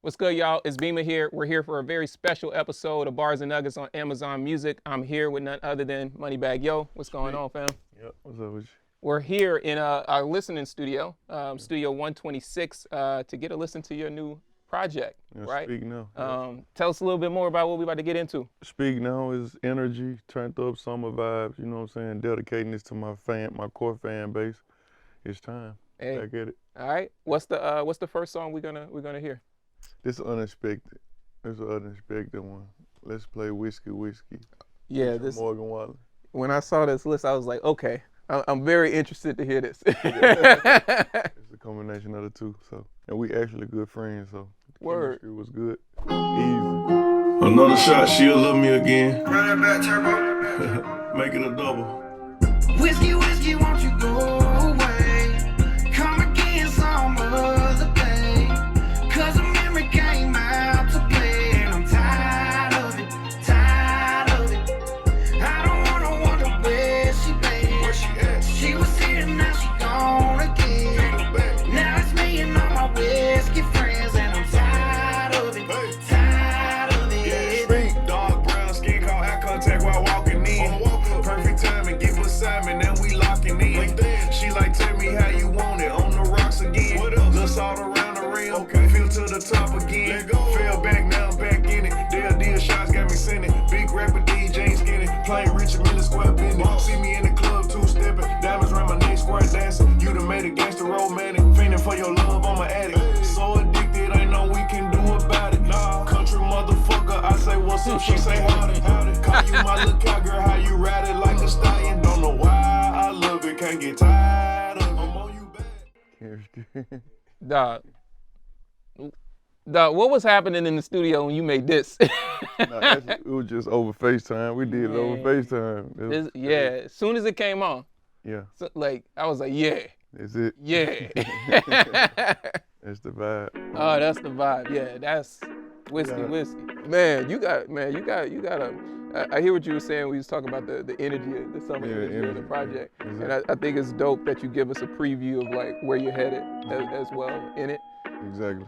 What's good, y'all? It's Bimma here. We're here for a very special episode of Bars and Nuggets on Amazon Music. I'm here with none other than Moneybagg Yo. What's going on, fam? Yep, what's up with you? We're here in our listening studio, Studio 126, to get a listen to your new project, right? Speak Now. Tell us a little bit more about what we're about to get into. Speak Now is energy, turned up summer vibes, you know what I'm saying? Dedicating this to my core fan base. It's time. Hey. I get it. All right. What's the first song we're gonna hear? This is unexpected. It's an unexpected one. Let's play Whiskey. Yeah, this Morgan Wallen. When I saw this list, I was like, okay, I'm very interested to hear this. It's a combination of the two. So, and we actually good friends. So, Word. It was good. Easy. Another shot. She'll love me again. Run that back, turbo. Make it a double. Whiskey, won't you go away? Come again some other day. Cause a memory came out to play. And I'm tired of it. I don't wanna wonder where she been. Where she at? She was here, now she gone again. Now it's me and all my whiskey friends. And I'm tired of it. Yeah, speak. Dark brown skin, call eye contact while walking in. Perfect timing, give us Simon, and we locking in. She like, tell me how you want it, on the rocks again. Little salt around the rim, feel to the top again. Fell back, now I'm back in it. Deal shots got me sending. Big rapper DJ ain't skinny, playing Richard Mille square bending. See me in the club, two-stepping, diamonds around my neck, square dancing. You done made a gangster romantic, fiending for your love on my attic. So addicted, ain't no we can do about it. Country motherfucker, I say what's up, she say howdy. Call you my little cowgirl, how you ride it like a stallion. Don't know why I love it, can't get tired of it. I'm on you back. Dog, what was happening in the studio when you made this? It was just over FaceTime. We did it over FaceTime. Yeah, as soon as it came on. Yeah. So, I was like, yeah. That's it. Yeah. That's the vibe. Oh, that's the vibe. Yeah, that's whiskey. Man, you got I hear what you were saying when you was talking about the energy, the summer energy of the project. And I think it's dope that you give us a preview of like where you're headed as well in it. Exactly.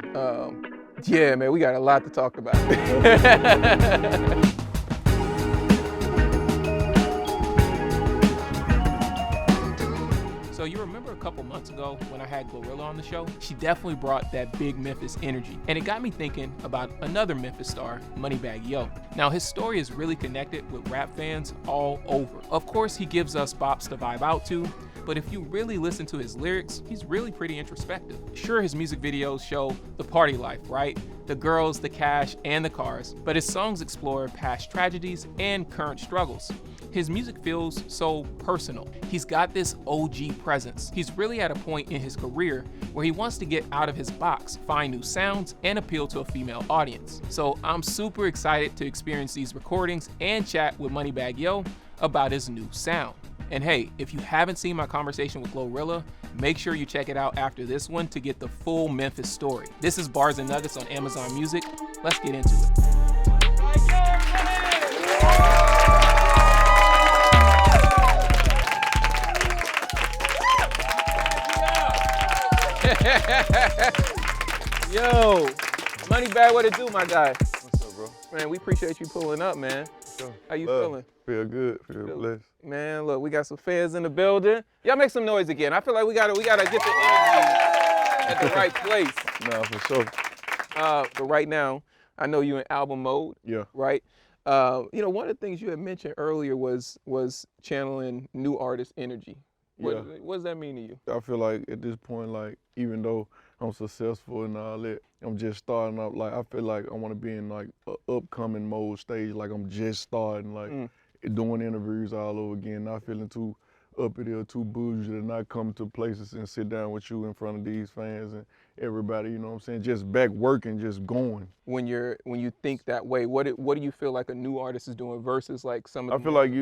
Yeah, man, we got a lot to talk about. So you remember a couple months ago when I had Glorilla on the show? She definitely brought that big Memphis energy. And it got me thinking about another Memphis star, Moneybagg Yo. Now his story is really connected with rap fans all over. Of course, he gives us bops to vibe out to, but if you really listen to his lyrics, he's really pretty introspective. Sure, his music videos show the party life, right? The girls, the cash, and the cars, but his songs explore past tragedies and current struggles. His music feels so personal. He's got this OG presence. He's really at a point in his career where he wants to get out of his box, find new sounds, and appeal to a female audience. So I'm super excited to experience these recordings and chat with Moneybagg Yo about his new sound. And hey, if you haven't seen my conversation with Glorilla, make sure you check it out after this one to get the full Memphis story. This is Bars and Nuggets on Amazon Music. Let's get into it. Yo, Moneybagg, what it do, my guy? What's up, bro? Man, we appreciate you pulling up, man. Sure. How you feeling? Feel good. Feel blessed. Man, look, we got some fans in the building. Y'all make some noise again. I feel like we gotta get the energy at the right place. No, for sure. But right now, I know you're in album mode. Yeah. Right? One of the things you had mentioned earlier was channeling new artist energy. What does that mean to you? I feel like at this point, like, even though I'm successful and all that, I'm just starting up. Like, I feel like I want to be in like an upcoming mode stage. Like, I'm just starting, like doing interviews all over again, not feeling too uppity or too bougie to not come to places and sit down with you in front of these fans and everybody, you know what I'm saying? Just back working, just going. When you think that way, what do you feel like a new artist is doing versus like some of I feel like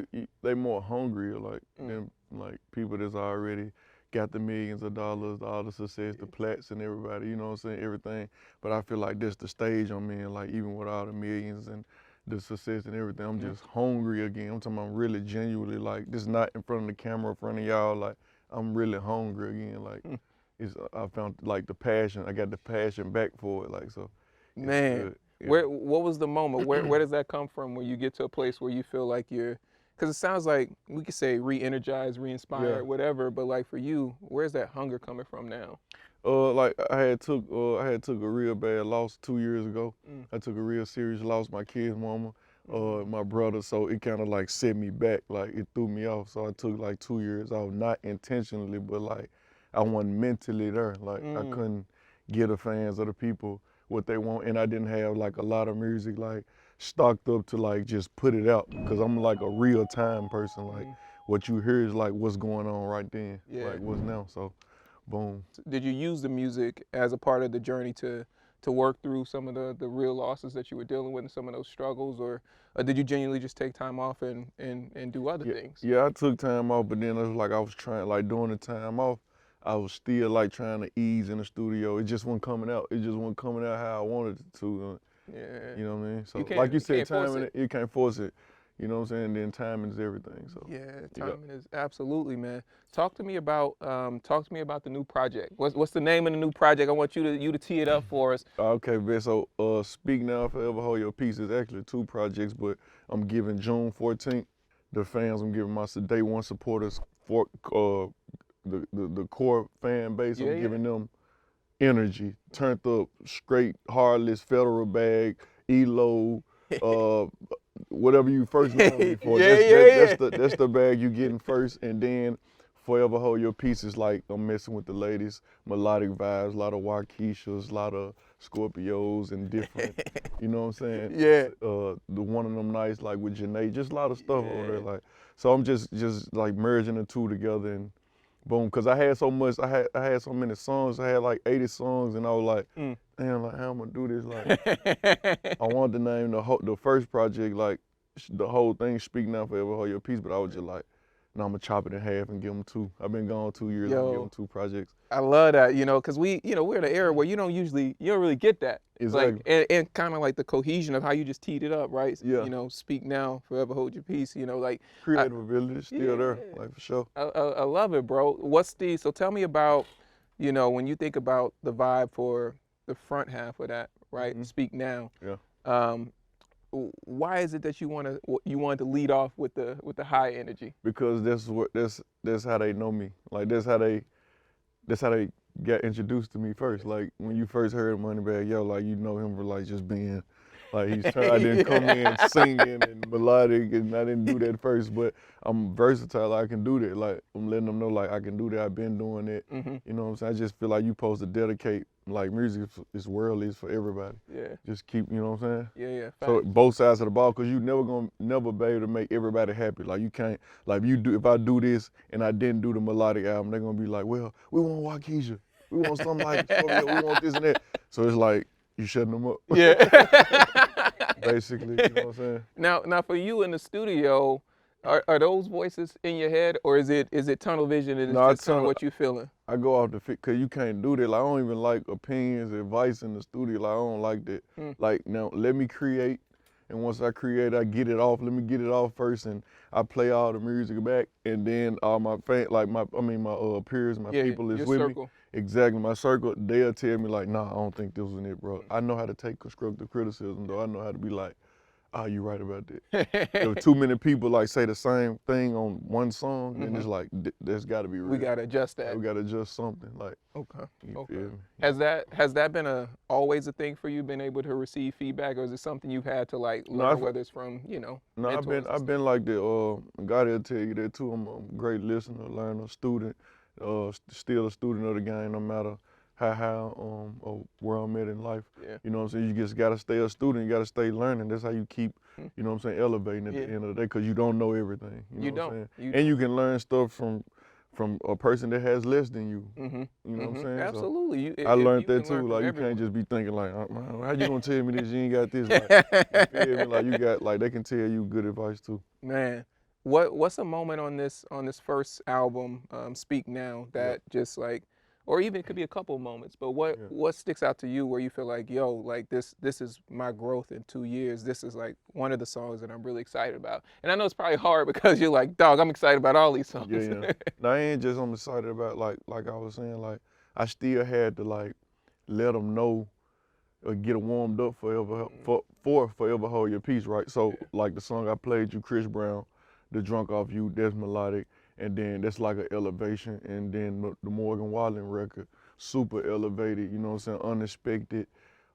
they more hungrier, like than like people that's already got the millions of dollars, all the success, the plats and everybody, you know what I'm saying, everything. But I feel like that's the stage I'm in, like even with all the millions and the success and everything, I'm just hungry again. I'm talking about really genuinely, like, just not in front of the camera, in front of y'all, like, I'm really hungry again, like, I found, like, the passion, I got the passion back for it, like, so Man, Yeah. what was the moment? Where does that come from? Where you get to a place where you feel like you're, because it sounds like we could say re-energized, re-inspired, Yeah. whatever. But like for you, where's that hunger coming from now? Like I had took a real bad loss 2 years ago. I took a real serious loss. My kid's mama, my brother. So it kind of like set me back. Like it threw me off. So I took like 2 years off, not intentionally, but like I wasn't mentally there. Like I couldn't give the fans or the people what they want, and I didn't have like a lot of music like stocked up to like just put it out, because I'm like a real time person. Like what you hear is like what's going on right then, like what's now. So boom. Did you use the music as a part of the journey to work through some of the real losses that you were dealing with and some of those struggles, or did you genuinely just take time off and do other things? Yeah, I took time off, but then it was like I was trying, like during the time off, I was still like trying to ease in the studio. It just wasn't coming out. It just wasn't coming out how I wanted it to. Yeah. You know what I mean? So You like you said, can't force timing, it. you can't force it. You know what I'm saying? Then timing is everything. So Yeah, timing is absolutely, man. Talk to me about the new project. What's the name of the new project? I want you to tee it up for us. Okay, man. So Speak Now, Forever Hold Your Peace is actually 2 projects, but I'm giving June 14th the fans. I'm giving my day one supporters for the core fan base. I'm giving them energy, turned up, straight, heartless, federal bag, ELO, whatever you first know me for. That's the bag you getting first, and then Forever Hold Your Peace is like I'm messing with the ladies, melodic vibes, a lot of Waukeshas, a lot of Scorpios and different, you know what I'm saying? Yeah. The One of Them Nights, like with Janae, just a lot of stuff over there. Like, so I'm just like merging the 2 together and boom, because I had so much, I had so many songs. I had like 80 songs, and I was like, damn, like how I'm gonna do this? Like, I wanted to name the first project like the whole thing Speak Now, Forever Hold Your Peace, but I was just like, no, I'm gonna chop it in half and give them 2. I've been gone 2 years. I'm give them 2 projects. I love that, because we're in an era where you don't really get that. Exactly. Like, and kind of like the cohesion of how you just teed it up, right? Yeah. Speak now, forever hold your peace. Like Creative ability is still there, like for sure. I love it, bro. So tell me about, when you think about the vibe for the front half of that, right? Speak Now. Yeah. Why is it that you wanted to lead off with the high energy? Because that's how they know me. Like that's how they got introduced to me first. Like when you first heard Moneybagg Yo, like you know him for like just being like I didn't come in singing and melodic, and I didn't do that first, but I'm versatile. I can do that. Like I'm letting them know like I can do that. I've been doing it. You know what I'm saying? I just feel like you supposed to dedicate, like music is worldly, it's for everybody. Yeah. Just keep, you know what I'm saying? Yeah. So both sides of the ball, because you never be able to make everybody happy. Like you can't, like if I do this and I didn't do the melodic album, they're gonna be like, well, we want Waukesha, we want something like Scorpio, we want this and that. So it's like you shutting them up. Yeah. Basically, you know what I'm saying? Now for you in the studio, are those voices in your head, or is it tunnel vision and it's just kind of what you feeling? I go off the fit, because you can't do that. Like, I don't even like opinions, advice in the studio. Like, I don't like that. Like, now, let me create, and once I create, I get it off. Let me get it off first, and I play all the music back, and then all my peers, my people is with circle. me. Exactly, my circle, they'll tell me like, nah, I don't think this was it, bro. I know how to take constructive criticism, though. I know how to be like, oh, you right about that. If too many people like say the same thing on one song, then it's like, there's gotta be real. We gotta adjust that. We gotta adjust something, like. Okay. You feel me? Has that been always a thing for you, been able to receive feedback, or is it something you've had to like learn, whether it's from, No, mentors I've been like that. God will tell you that too. I'm a great listener, learner, student, still a student of the game, no matter how or where I'm at in life. Yeah. You know what I'm saying? You just gotta stay a student, you gotta stay learning. That's how you keep, you know what I'm saying, elevating at the end of the day, because you don't know everything. You know what I'm saying? And you can learn stuff from a person that has less than you. You know what I'm saying? Absolutely. So I learned that too. Like, you can't just be thinking like, how you gonna tell me this? You ain't got this. Like, you feel me? Like, you got, like, they can tell you good advice too. Man, what's a moment on this first album, Speak Now, that just like, or even it could be a couple moments, but what sticks out to you where you feel like, yo, like this is my growth in 2 years. This is like one of the songs that I'm really excited about. And I know it's probably hard because you're like, dog, I'm excited about all these songs. Yeah. No, I ain't just, I'm excited about, like I was saying, like I still had to like let them know get warmed up for Forever Hold Your Peace, right? So like the song I played you, Chris Brown, The Drunk Off You, that's melodic, and then that's like an elevation, and then the Morgan Wallen record, super elevated, you know what I'm saying, unexpected,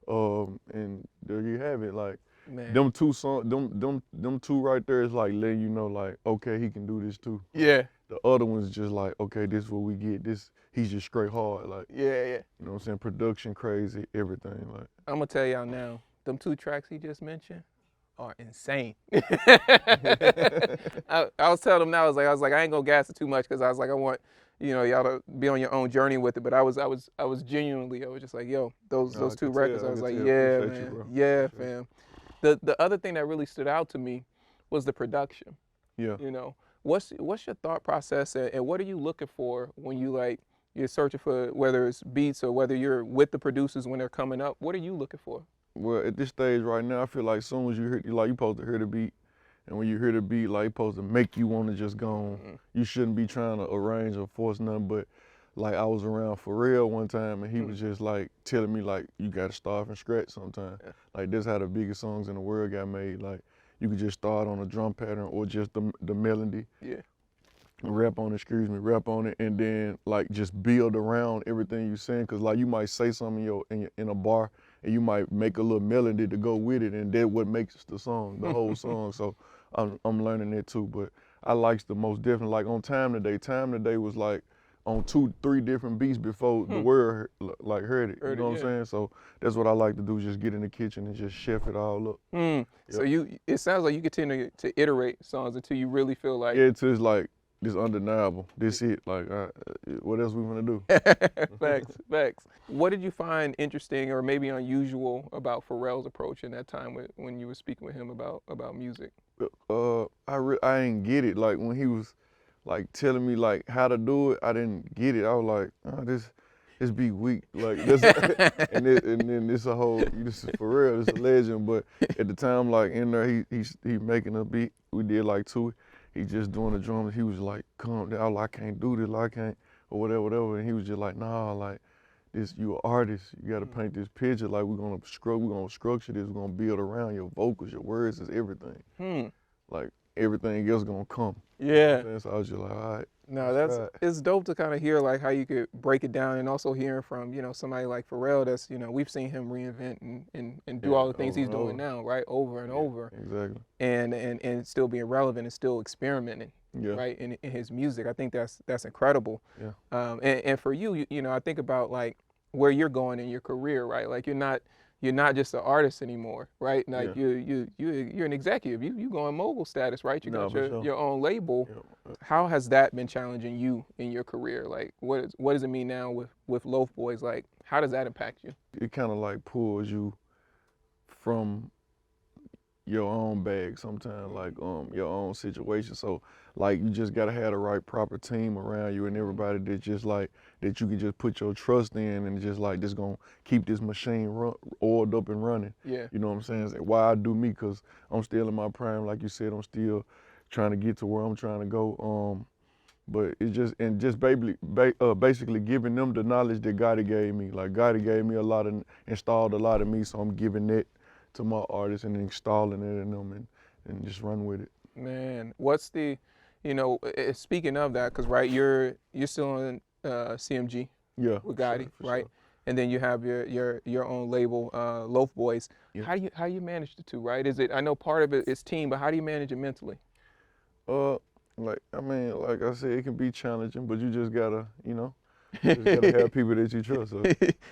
and there you have it, like. Man. Them two songs, them two right there is like letting you know, like, okay, he can do this too. Yeah. The other one's just like, okay, this is what we get. This, he's just straight hard, like. Yeah. You know what I'm saying? Production crazy, everything, like. I'm gonna tell y'all now, them 2 tracks he just mentioned are insane. I was telling them now, I was like, I ain't gonna gas it too much because I was like, I want, you know, y'all to be on your own journey with it. But I was genuinely, I was just like, yo, those 2 records. I was like, yeah, man, yeah, fam. The other thing that really stood out to me was the production. Yeah. You know, what's your thought process and what are you looking for when you're searching for, whether it's beats or whether you're with the producers when they're coming up? What are you looking for? Well, at this stage right now, I feel like as soon as you hear, like, you supposed to hear the beat, and when you hear the beat, like, it's supposed to make you want to just go on. Mm-hmm. You shouldn't be trying to arrange or force nothing, but like I was around Pharrell one time, and he was just like telling me, like, you got to start from scratch sometimes. Yeah. Like, this how the biggest songs in the world got made. Like, you could just start on a drum pattern or just the melody. Yeah. Rap on it, and then like just build around everything you saying, cause like you might say something in a bar, and you might make a little melody to go with it, and that's what makes the song, the whole song. So I'm learning that too, but I likes the most definitely, like on Time Today was like on 2-3 different beats before the world like heard it. You know what I'm saying? So that's what I like to do, just get in the kitchen and just chef it all up. Yep. So it sounds like you continue to iterate songs until you really feel like. Yeah, it's just like, this undeniable. This it. Like, what else we gonna do? Facts. What did you find interesting or maybe unusual about Pharrell's approach in that time when you were speaking with him about music? I didn't get it. Like when he was like telling me like how to do it, I didn't get it. I was like, oh, this beat weak. Like this, and then this is Pharrell. This a legend. But at the time, like in there, he making a beat. We did like 2. He just doing the drums. He was like, calm down. I was like, I can't do this. Like, I can't, or whatever. And he was just like, nah, like, this, you an artist. You got to paint this picture. Like, we're gonna structure this. We're gonna build around your vocals, your words, is everything. Like, everything else gonna come. Yeah. You know, so I was just like, all right. No, it's dope to kind of hear like how you could break it down, and also hearing from, you know, somebody like Pharrell that's, you know, we've seen him reinvent and do all the things he's doing now, right, over and over. Exactly. And still being relevant and still experimenting, right, in his music. I think that's incredible. Yeah. And for you, you know, I think about like where you're going in your career, right? Like you're not just an artist anymore, right? Like you're an executive. You going mogul status, right? You got your own label. Yeah. How has that been challenging you in your career? Like what does it mean now with Loaf Boys? Like how does that impact you? It kind of like pulls you from your own bag sometimes, like your own situation. So like you just gotta have the right proper team around you and everybody that just like that you can just put your trust in and just like this gonna keep this machine oiled up and running. Yeah. You know what I'm saying? Why I do me, cause I'm still in my prime, like you said. I'm still trying to get to where I'm trying to go. But it's just basically giving them the knowledge that God gave me. Like God gave me a lot and installed a lot of me, so I'm giving that to my artists and installing it in them and just run with it. Man, what's the, you know, speaking of that, because right, you're still on CMG with Gotti, right? Sure. And then you have your own label, Loaf Boys. Yeah. How do you manage the two, right? I know part of it is team, but how do you manage it mentally? Like I said, it can be challenging, but you just gotta, you know, you just gotta have people that you trust. So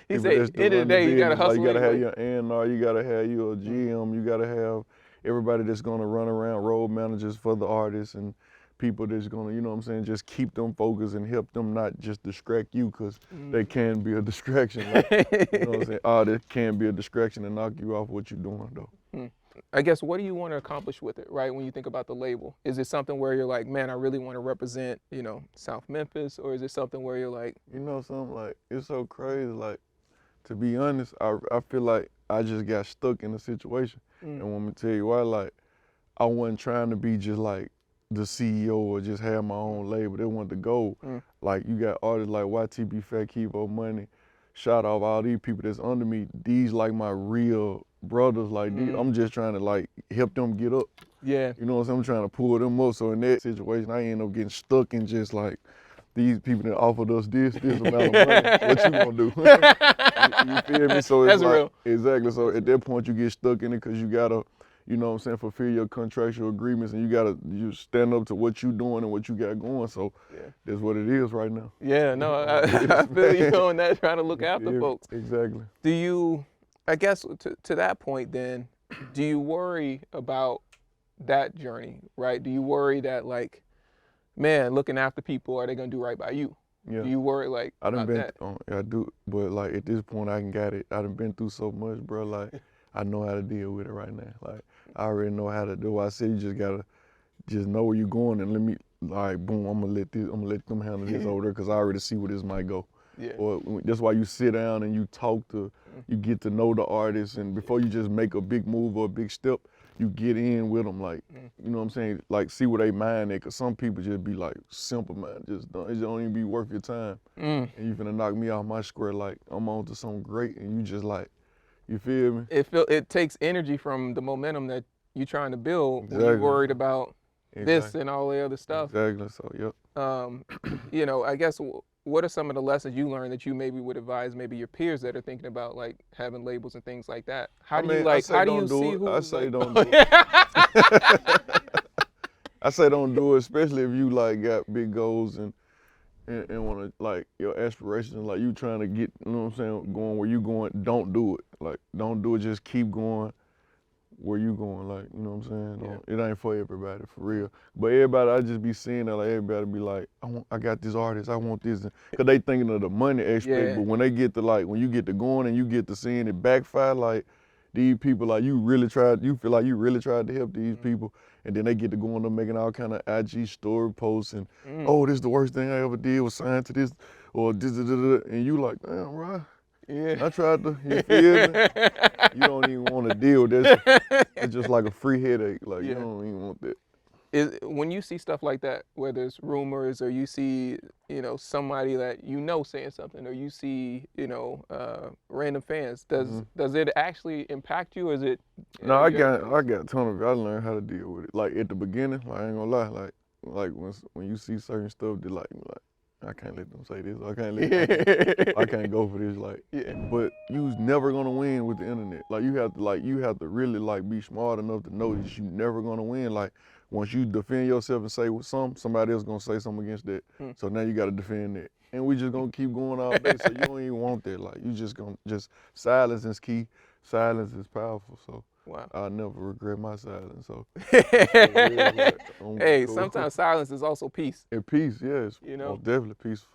he said, at the end of the day, you gotta hustle. Like, you gotta have your A&R, you gotta have your GM, you gotta have everybody that's gonna run around, road managers for the artists and people that's gonna, you know what I'm saying, just keep them focused and help them not just distract you, because they can be a distraction. Like, you know what I'm saying? That can be a distraction and knock you off what you're doing though. I guess, what do you want to accomplish with it, right, when you think about the label? Is it something where you're like, man, I really want to represent, you know, South Memphis? Or is it something where you're like... You know something, like, it's so crazy. Like, to be honest, I feel like I just got stuck in a situation. And want me to tell you why, like, I wasn't trying to be just like the CEO or just have my own label. They want the goal. Like, you got artists like YTB, Fat Kevo, Money, shout out all these people that's under me. These like my real brothers. Like I'm just trying to like help them get up. Yeah. You know what I'm saying? I'm trying to pull them up. So in that situation, I end up getting stuck in just like these people that offered us this amount of money. What you gonna do? you feel me? So it's That's like, real. Exactly. So at that point, you get stuck in it because you gotta, you know what I'm saying, fulfill your contractual agreements, and you stand up to what you doing and what you got going. So that's what it is right now. Yeah, no, I feel you on that, trying to look after folks. Exactly. Do you, I guess to that point then, do you worry about that journey, right? Do you worry that like, man, looking after people, are they gonna do right by you? Yeah. Do you worry like I done about been, that? I do, but like at this point I can got it. I done been through so much, bro. Like I know how to deal with it right now. Like I already know how to do what I said. You just gotta just know where you're going and let me, like, boom, I'm gonna let them handle this over there because I already see where this might go. Yeah. Or that's why you sit down and you talk to, you get to know the artist, and before you just make a big move or a big step, you get in with them, like, you know what I'm saying? Like, see where they mind at, because some people just be like, simple, man, it just don't even be worth your time. And you finna knock me off my square, like, I'm on to something great, and you just like, you feel me? It takes energy from the momentum that you're trying to build when you're worried about this and all the other stuff. Exactly, so, yep. You know, I guess, what are some of the lessons you learned that you maybe would advise maybe your peers that are thinking about like having labels and things like that? How do you like, how do you see who? I say don't do it. I say don't do it, especially if you like got big goals and want to, like, your aspirations, like you trying to get, you know what I'm saying, going where you going. Don't do it. Like, don't do it. Just keep going where you going, like, you know what I'm saying? It ain't for everybody, for real. But everybody, I just be seeing that, like, everybody be like, I got this artist, I want this. Because they thinking of the money aspect, but when they get to, like, when you get to going and you get to seeing it backfire, like, these people, like, you feel like you really tried to help these people, and then they get to going up making all kind of IG story posts and, oh, this is the worst thing I ever did was sign to this, or this, and you like, damn, right? Yeah. I tried to, you feel me? You don't even want to deal with this. It's just like a free headache. Like, you don't even want that. When you see stuff like that, whether it's rumors or you see, you know, somebody that you know saying something, or you see, you know, random fans, does it actually impact you, or is it? No, I got a ton of it. I learned how to deal with it. Like at the beginning, like, I ain't gonna lie, like when you see certain stuff, they like I can't let them say this. I can't go for this. Like, but you's never gonna win with the internet. Like you have to really like be smart enough to know that you never gonna win. Like once you defend yourself and say somebody else gonna say something against that. So now you gotta defend that. And we just gonna keep going all day. So you don't even want that. Like you just gonna silence is key. Silence is powerful. So I'll never regret my silence. So hey, sometimes silence is also peace. And peace, yes. You know, most definitely peaceful.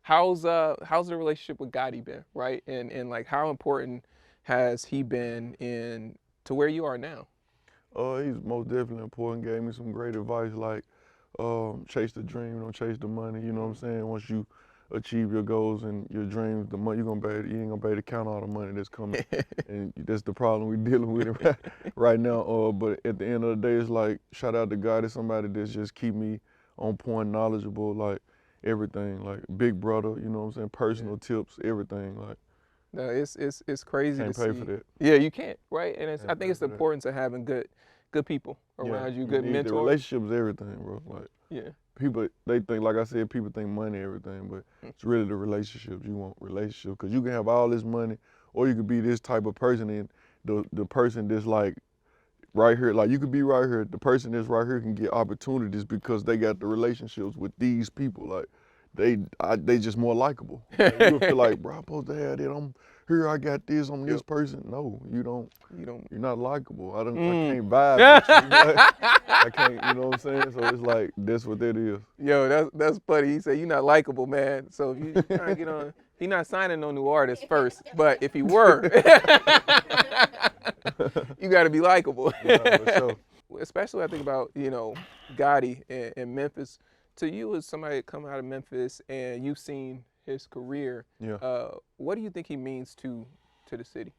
How's the relationship with Gotti been, right? And like how important has he been in to where you are now? He's most definitely important. Gave me some great advice, like chase the dream, don't chase the money. You know what I'm saying? Once you achieve your goals and your dreams, the money you ain't gonna be able to count all the money that's coming, and that's the problem we dealing with right now. But at the end of the day, it's like shout out to God, it's somebody that's just keep me on point, knowledgeable, like everything, like big brother. You know what I'm saying? Personal tips, everything, like. No, it's crazy can't to pay see. for that. Yeah, you can't, right? And I think it's the importance of having good people around you, good mentors. The relationship is everything, bro. Like people, they think, like I said, people think money everything, but it's really the relationships. You want relationships because you can have all this money, or you could be this type of person, and the person that's like right here, like you could be right here. The person that's right here can get opportunities because they got the relationships with these people. Like they just more likable. Like, you feel like, bro, I'm supposed to have that. I'm here. I got this. I'm this person. No, you don't. You're not likable. I can't vibe with you. I can't. You know what I'm saying? So it's like that's what that is. Yo, that's funny. He said you're not likable, man. So if you trying to get on, he's not signing no new artists first. But if he were, you got to be likable. For sure. Especially I think about, you know, Gotti and Memphis. To you as somebody that come out of Memphis and you've seen his career, what do you think he means to the city?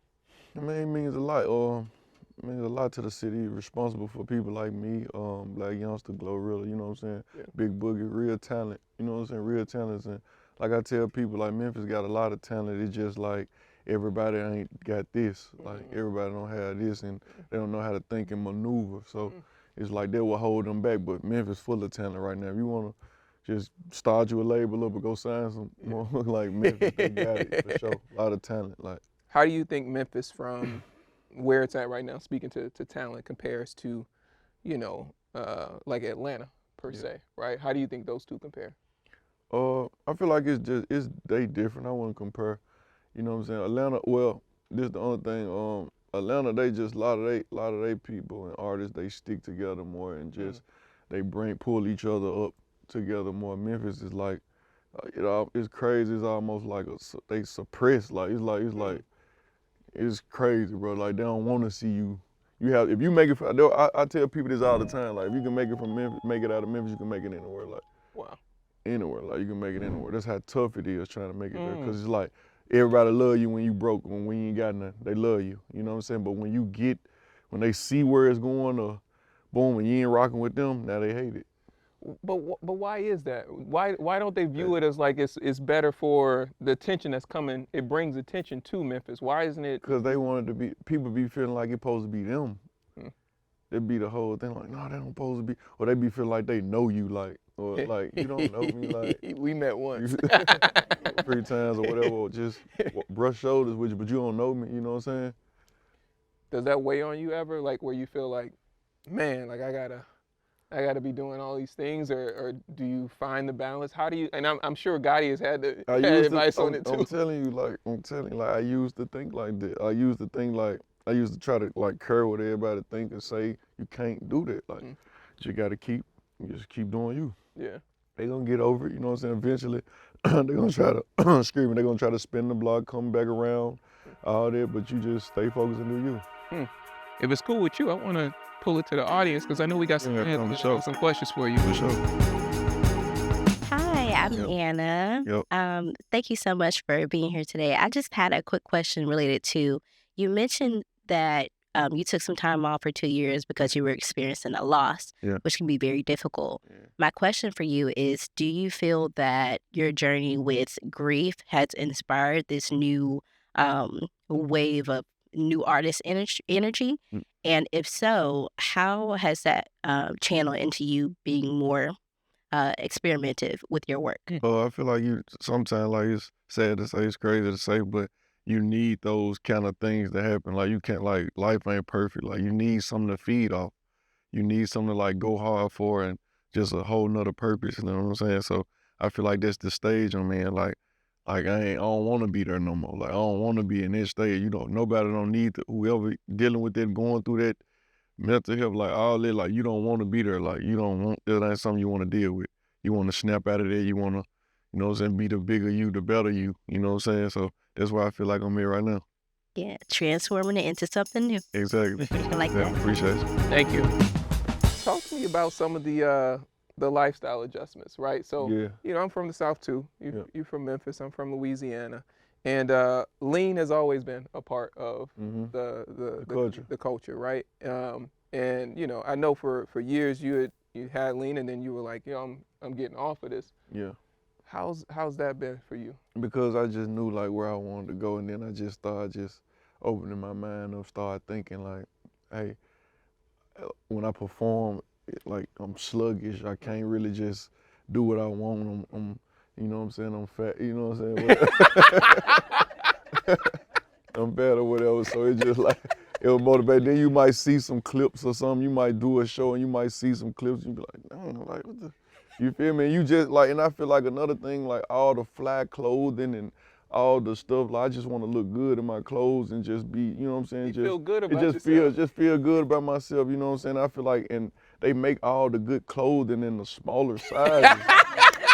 I mean, it means a lot. It means a lot to the city. Responsible for people like me, Black Youngster, Glorilla, you know what I'm saying? Big Boogie, real talent, you know what I'm saying? Real talents, and like I tell people, like Memphis got a lot of talent. It's just like everybody ain't got this. Like everybody don't have this, and they don't know how to think and maneuver. So it's like that will hold them back. But Memphis full of talent right now. If you wanna just start you a label up and go sign some more, like Memphis, they got it for sure. A lot of talent. Like, How do you think Memphis, from where it's at right now, speaking to talent, compares to, you know, like Atlanta per se, right? How do you think those two compare? I feel like they different. I wouldn't compare. You know what I'm saying? Atlanta, well, this the only thing. Atlanta, they just a lot of they people and artists, they stick together more and just they pull each other up together more. Memphis is like, it's crazy. It's almost like they suppress. Like it's crazy, bro. Like they don't want to see you. If you make it. I tell people this all the time. Like if you can make it from Memphis, make it out of Memphis, you can make it anywhere. Like Wow. anywhere. Like you can make it anywhere. That's how tough it is trying to make it there. Cause it's like everybody love you when you broke. When you ain't got nothing, they love you. You know what I'm saying? But when they see where it's going, or boom, and you ain't rocking with them, now they hate it. But why is that? Why don't they view it as like it's better for the attention that's coming? It brings attention to Memphis. Why isn't it? Cause they wanted to be. People be feeling like it's supposed to be them. It be the whole thing like, no, they don't supposed to be. Or they be feeling like they know you, like, or like you don't know me, like we met once. 3 times or whatever, or just brush shoulders with you, but you don't know me. You know what I'm saying? Does that weigh on you ever? Like where you feel like, man, like I gotta be doing all these things, or do you find the balance? How do you? And I'm sure Gotti has had advice on it too. I'm telling you, like I used to think like that. I used to try to like curve what everybody think and say you can't do that. Like you gotta just keep doing you. Yeah. They gonna get over it, you know what I'm saying? Eventually, they're gonna try to scream, they're gonna try to spin the block, come back around, all that, but you just stay focused and do you. If it's cool with you, I want to pull it to the audience because I know we got some questions for you. For sure. Hi, I'm Anna. Yep. Thank you so much for being here today. I just had a quick question related to, you mentioned that you took some time off for 2 years because you were experiencing a loss, which can be very difficult. My question for you is, do you feel that your journey with grief has inspired this new wave of new artist energy? And if so, how has that channeled into you being more experimentative with your work? I feel like sometimes, like it's sad to say, it's crazy to say, but you need those kind of things to happen. Like you can't, like life ain't perfect. Like you need something to feed off. You need something to like go hard for and just a whole nother purpose. You know what I'm saying? So I feel like that's the stage I'm in. Like I don't want to be there no more. Like I don't want to be in this stage. You know, nobody don't need to, whoever dealing with it, going through that mental health, like all that, like you don't want to be there. Like you don't want, that ain't something you want to deal with. You want to snap out of there. You want to, you know what I'm saying, be the bigger you, the better you. You know what I'm saying? So that's why I feel like I'm here right now. Yeah, transforming it into something new. Exactly. I like that. Appreciate you. Thank you. Talk to me about some of the lifestyle adjustments, right? So, you know, I'm from the South too. You're from Memphis. I'm from Louisiana. And lean has always been a part of the culture, right? And you know, I know for years you had lean, and then you were like, I'm getting off of this. Yeah. How's that been for you? Because I just knew like where I wanted to go, and then I just started just opening my mind up, started thinking like, hey, when I perform, like I'm sluggish. I can't really just do what I want. I'm you know what I'm saying? I'm fat. You know what I'm saying? I'm fat or whatever. So it just like, it will motivate. Then you might see some clips or something. You might do a show and you might see some clips. You be like, dang, like what the? You feel me? You just like, and I feel like another thing, like all the fly clothing and all the stuff, like I just want to look good in my clothes and just be, you know what I'm saying? You feel good about yourself. Just feel good about myself, you know what I'm saying? I feel like, and they make all the good clothing in the smaller sizes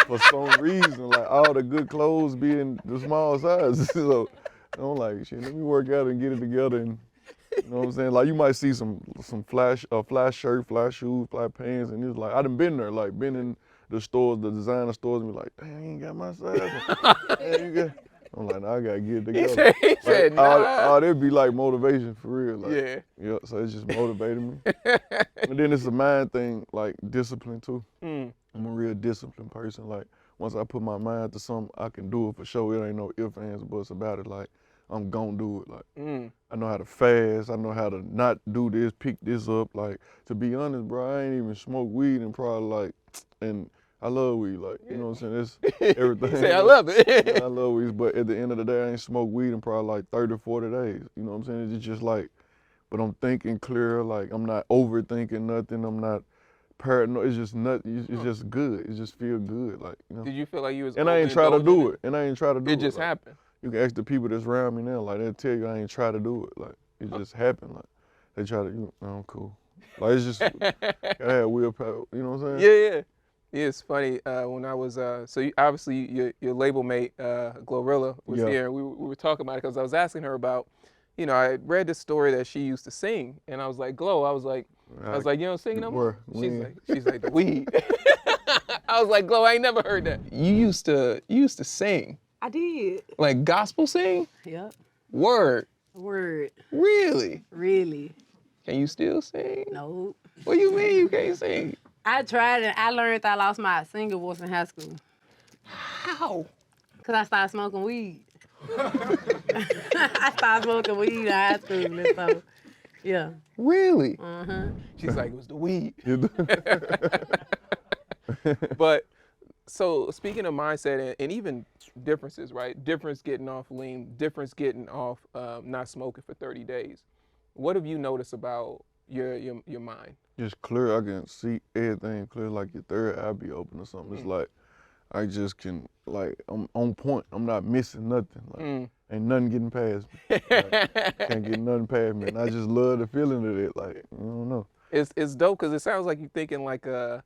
for some reason, like all the good clothes be in the small sizes. So I'm like, shit, let me work out and get it together, and you know what I'm saying? Like you might see some flash shirt, flash shoes, flash pants, and it's like, I done been there, like been in the stores, the designer stores, and be like, damn, you ain't got my size. I'm like, nah, I gotta get it together. He said, nah. Oh, that'd be like motivation for real. Like, yeah. So it's just motivating me. And then it's a mind thing, like discipline too. I'm a real disciplined person. Like once I put my mind to something, I can do it for sure. It ain't no ifs, ands, or buts about it. Like, I'm gonna do it. Like, I know how to fast. I know how to not do this, pick this up. Like, to be honest, bro, I ain't even smoked weed in probably like, and I love weed. Like, you know what I'm saying? It's everything. Say I love it. I love weed, but at the end of the day, I ain't smoked weed in probably like 30, 40 days. You know what I'm saying? It's just like, but I'm thinking clear. Like, I'm not overthinking nothing. I'm not paranoid. It's just nothing. It's just good. It just feel good. Like, you know. Did you feel like you was? And I ain't try to do overindulging it. And I ain't try to do it. It just like, happened. you can ask the people that's around me now. Like, they'll tell you I ain't try to do it. Like, it just happened. Like, they try to, you know, I'm cool. Like, it's just, I had willpower. You know what I'm saying? Yeah. Yeah, it's funny. When I was, so you, obviously your label mate, Glorilla, was here, and we were talking about it because I was asking her about, you know, I read this story that she used to sing, and I was like, Glo, I was like, you don't sing no more? She's like, the weed. I was like, Glo, I ain't never heard that. You used to sing. I did. Like gospel sing? Yep. Word. Really? Can you still sing? No. What do you mean you can't sing? I tried and I learned I lost my singer voice in high school. How? Because I started smoking weed. I started smoking weed in high school, and so, yeah. Really? She's like, it was the weed. But, so speaking of mindset and even differences, right? Difference getting off lean, difference getting off not smoking for 30 days. What have you noticed about your mind? Just clear. I can see everything clear. Like your third eye be open or something. It's like I just can, like, I'm on point. I'm not missing nothing. Like, ain't nothing getting past me. Like, can't get nothing past me. And I just love the feeling of it. Like, I don't know. It's dope because it sounds like you're thinking like to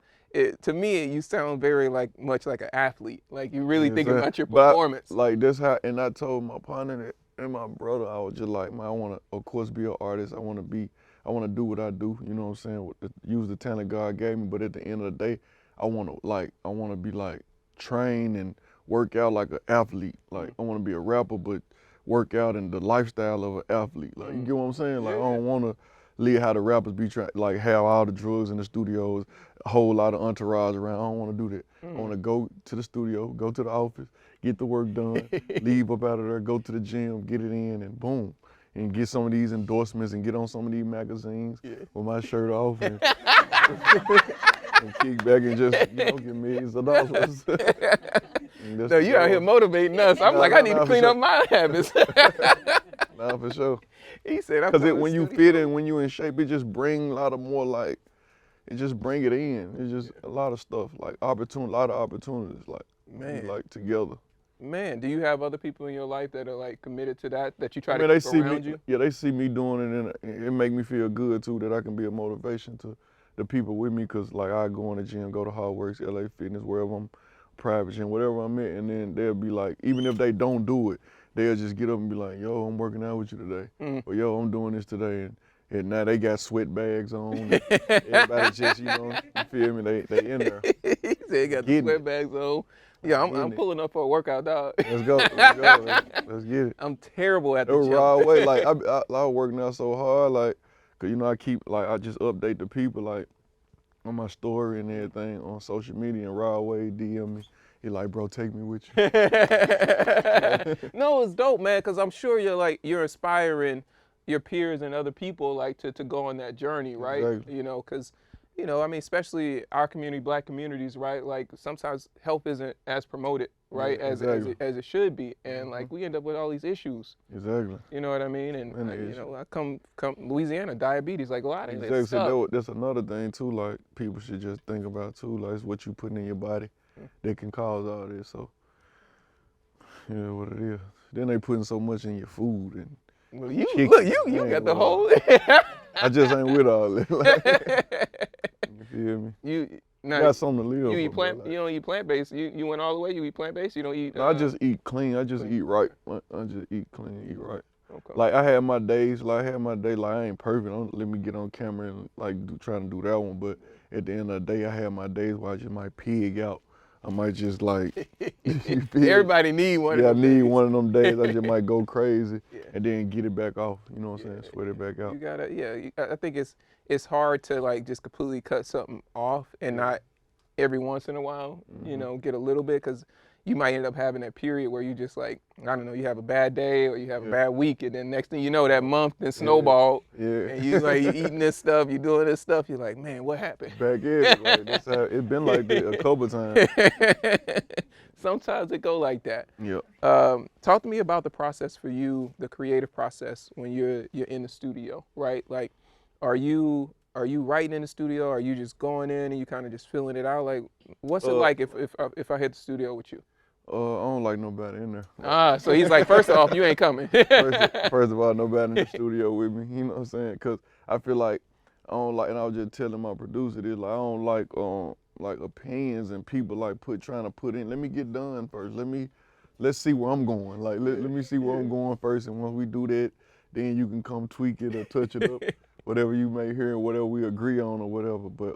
me, you sound very much like an athlete. Like you really thinking about your performance. Like that's how, and I told my partner and my brother, I was just like, man, I want to, of course, be an artist. I want to do what I do. You know what I'm saying? Use the talent God gave me. But at the end of the day, I want to be like trained and work out like an athlete. Like I want to be a rapper, but work out in the lifestyle of an athlete. Like you get what I'm saying? Like I don't want to live how the rappers be trying, like have all the drugs in the studios, a whole lot of entourage around. I don't want to do that. I want to go to the studio, go to the office, get the work done, leave up out of there, go to the gym, get it in, and boom. And get some of these endorsements and get on some of these magazines with my shirt off and, and kick back and just, you know, get millions of dollars. No, you out here motivating us. I'm I need to clean up my habits. Nah, for sure. He said, because when you fit in, when you in shape, it just bring a lot of more like, it just bring it in. It's just a lot of stuff, like a lot of opportunities, like, man, like together. Man, do you have other people in your life that are like committed to that you try to keep around you? Yeah, they see me doing it, and it make me feel good too that I can be a motivation to the people with me. Cause like I go in the gym, go to Hardworks, LA Fitness, wherever I'm private gym, whatever I'm at, and then they'll be like, even if they don't do it, they'll just get up and be like, yo, I'm working out with you today, or yo, I'm doing this today, and now they got sweat bags on. Everybody just, you know, you feel me? They in there. He said they got the sweat bags on. Yeah, I'm pulling up for a workout, dog. Let's go, man. Let's get it. I'm terrible at the gym. Raw way, like I was working out so hard, like, cause you know I just update the people like on my story and everything on social media, and Raw way DM me. He like, bro, take me with you. No, it's dope, man, cause I'm sure you're inspiring your peers and other people like to go on that journey, right? Exactly. You know, cause. You know, I mean, especially our community, black communities, right? Like sometimes health isn't as promoted, right, Yeah, as it should be, and like we end up with all these issues. Exactly. You know what I mean? And you know, I come Louisiana, diabetes, like a lot of exactly. So that's another thing too. Like people should just think about too. Like it's what you putting in your body that can cause all this. So yeah, what it is. Then they putting so much in your food and. Well, you got the whole. I just ain't with all that. You feel me? Got something to live. You eat you don't eat plant-based. You went all the way. You eat plant-based. You don't eat. No, I just eat clean. I just eat right. I just eat clean, eat right. Okay. Like I had my days. Like I ain't perfect. Don't let me get on camera and like trying to do that one. But at the end of the day, I had my days where I just might pig out. I might just like. Everybody need one. Yeah, I need one of them days. I just might go crazy and then get it back off. You know what I'm saying? Sweat it back out. You gotta, I think it's hard to like just completely cut something off and not every once in a while, you know, get a little bit, because you might end up having that period where you just like, I don't know, you have a bad day or you have a bad week, and then next thing you know, that month then snowballed, and you like, you eating this stuff, you doing this stuff, you're like, man, what happened? Back in, like, that's how it been like that a couple times. Sometimes it go like that. Yep. Talk to me about the process for you, the creative process when you're in the studio, right? Like, are you writing in the studio? Are you just going in and you kind of just feeling it out? Like, what's it like if I hit the studio with you? I don't like nobody in there. So he's like, first off, you ain't coming. First of all, nobody in the studio with me. You know what I'm saying? Cause I feel like I don't like, and I was just telling my producer this, like I don't like opinions and people like trying to put in. Let me get done first. Let's see where I'm going. Like let me see where I'm going first, and once we do that, then you can come tweak it or touch it up, whatever you may hear, whatever we agree on or whatever. But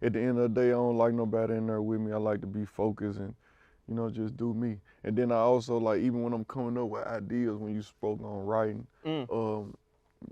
at the end of the day, I don't like nobody in there with me. I like to be focused and, you know, just do me. And then I also like, even when I'm coming up with ideas, when you spoke on writing, I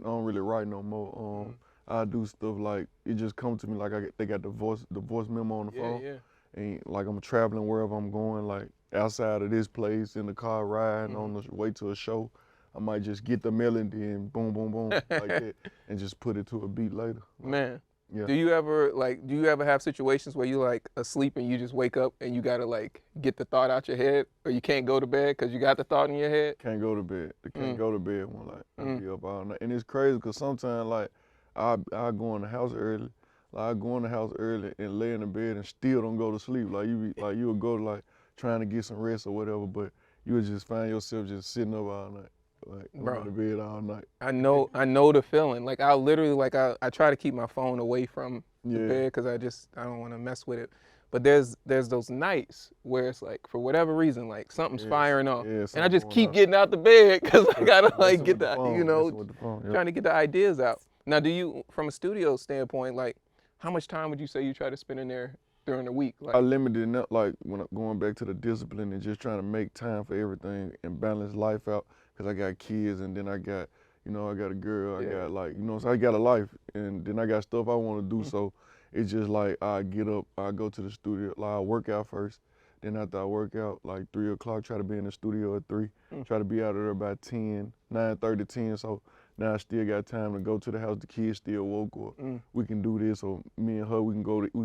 don't really write no more. I do stuff like, it just comes to me like they got the voice memo on the phone. Yeah. And like I'm traveling wherever I'm going, like outside of this place, in the car riding, on the way to a show, I might just get the melody and boom, boom, boom, like that, and just put it to a beat later. Man. Yeah. Do you ever have situations where you like asleep and you just wake up and you gotta like get the thought out your head, or you can't go to bed because you got the thought in your head? Can't go to bed. Can't go to bed when like I be up all night. And it's crazy because sometimes like I go in the house early. Like I go in the house early and lay in the bed and still don't go to sleep. Like you would go to like trying to get some rest or whatever, but you would just find yourself just sitting up all night. Like Bro, in the bed all night. I know the feeling. Like I literally I try to keep my phone away from the bed because I don't want to mess with it. But there's those nights where it's like, for whatever reason, like something's firing off, and I just keep getting out the bed because I gotta like get the you know, trying to get the ideas out. Now, do you, from a studio standpoint, like how much time would you say you try to spend in there during the week? Like, I limited enough, like when I'm going back to the discipline and just trying to make time for everything and balance life out. Cause I got kids, and then I got a girl, I got like, you know, so I got a life, and then I got stuff I want to do. So it's just like I get up, I go to the studio, like I work out first. Then after I work out, like 3 o'clock, try to be in the studio at 3, try to be out of there by 10, 9:30, 10. So now I still got time to go to the house. The kids still woke, or we can do this, or me and her, we can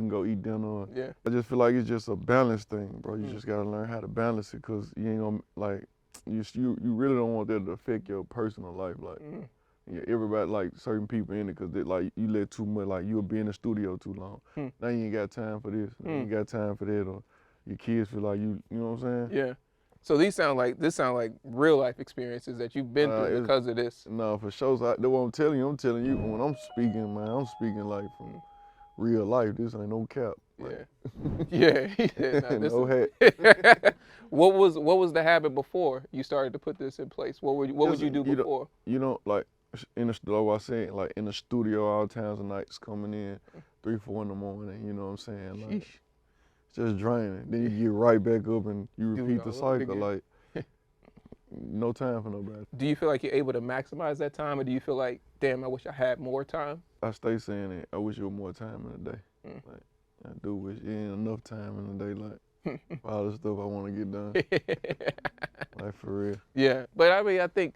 go eat dinner. Yeah. I just feel like it's just a balance thing, bro. You just gotta learn how to balance it, cause you ain't gonna like. You really don't want that to affect your personal life. Like, yeah, everybody, like certain people in it, because like you let too much, like you'll be in the studio too long. Now you ain't got time for this, you ain't got time for that, or your kids feel like you know what I'm saying? Yeah. So this sound like real life experiences that you've been through because of this. No, for sure. So that's what I'm telling you. When I'm speaking, man, I'm speaking like from real life. This ain't no cap. Like, yeah. No hat. What was the habit before you started to put this in place? What would you do before? You know, like in the studio, like I said, like in the studio all times of nights, coming in 3, 4 in the morning. You know what I'm saying? Like, it's just draining. Then you get right back up and you repeat the cycle. Like, no time for nobody. Do you feel like you're able to maximize that time, or do you feel like, damn, I wish I had more time? I stay saying it. I wish there was more time in the day. Like, I do wish there ain't enough time in the day. Like, for all the stuff I want to get done. Like, for real. Yeah, but I mean, I think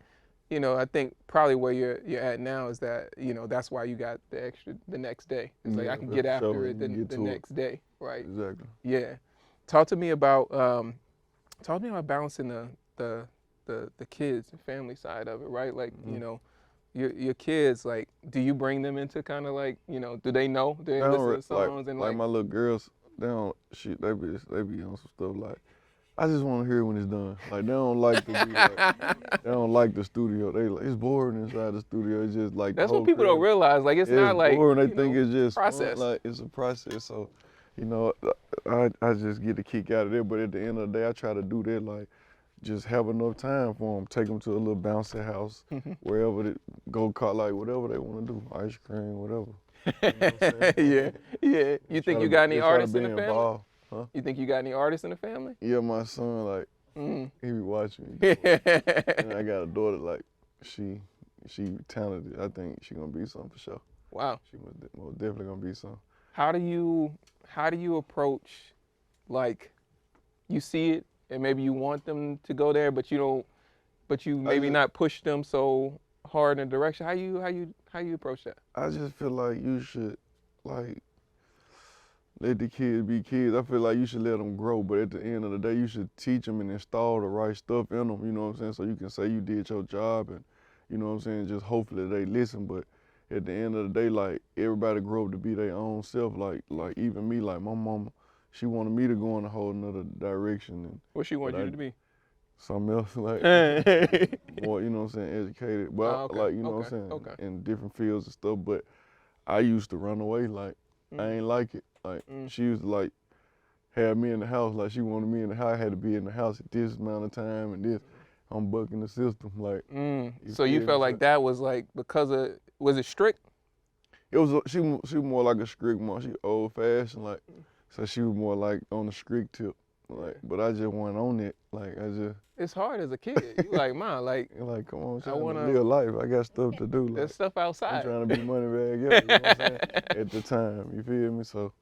probably where you're at now is that, you know, that's why you got the extra the next day. It's like I can get after it the next day, right? Exactly. Yeah. Talk to me about balancing the kids and family side of it, right? Like, you know, your kids, like, do you bring them into kind of like, you know, do they know? Do they listen to songs and like my little girls, they be on some stuff like, I just want to hear it when it's done. Like, they don't like to be like, they don't like the studio. They like, it's boring inside the studio. It's just like that's what people don't realize. Like, it's not like boring. They think it's just process. Like, it's a process. So, you know, I just get a kick out of it. But at the end of the day, I try to do that. Like, just have enough time for them. Take them to a little bouncy house, wherever they go kart, like whatever they want to do, ice cream, whatever. You know what I'm yeah. You think you got any artists in the family? Involved. Huh? You think you got any artists in the family? Yeah, my son, like, he be watching me. And I got a daughter, like, she talented. I think she gonna be something for sure. Wow. She most definitely gonna be something. How do you approach, like, you see it and maybe you want them to go there, but you maybe not push them so hard in a direction. How you approach that? I just feel like you should, like, let the kids be kids. I feel like you should let them grow, but at the end of the day, you should teach them and install the right stuff in them, you know what I'm saying? So you can say you did your job and, you know what I'm saying, just hopefully they listen. But at the end of the day, like, everybody grow up to be their own self. Like even me, like my mama, she wanted me to go in a whole nother direction. And What she wanted you to be? something else, like, more, you know what I'm saying, educated. But okay. like, you know what I'm saying, in different fields and stuff. But I used to run away, like, I ain't like it. Like, she used to, like, have me in the house. Like, she wanted me in the house. I had to be in the house at this amount of time and this. I'm bucking the system. Like, so you felt like that was, like, because of, was it strict? It was, she was more like a strict mom. She old fashioned, like, so she was more like on the strict tip. Like, but I just wasn't on it. Like, It's hard as a kid. You like, Mom, like, come on, I want to live life. I got stuff to do. Like, there's stuff outside. I'm trying to be Moneybagg Yo, you know what I'm saying? At the time, you feel me? So,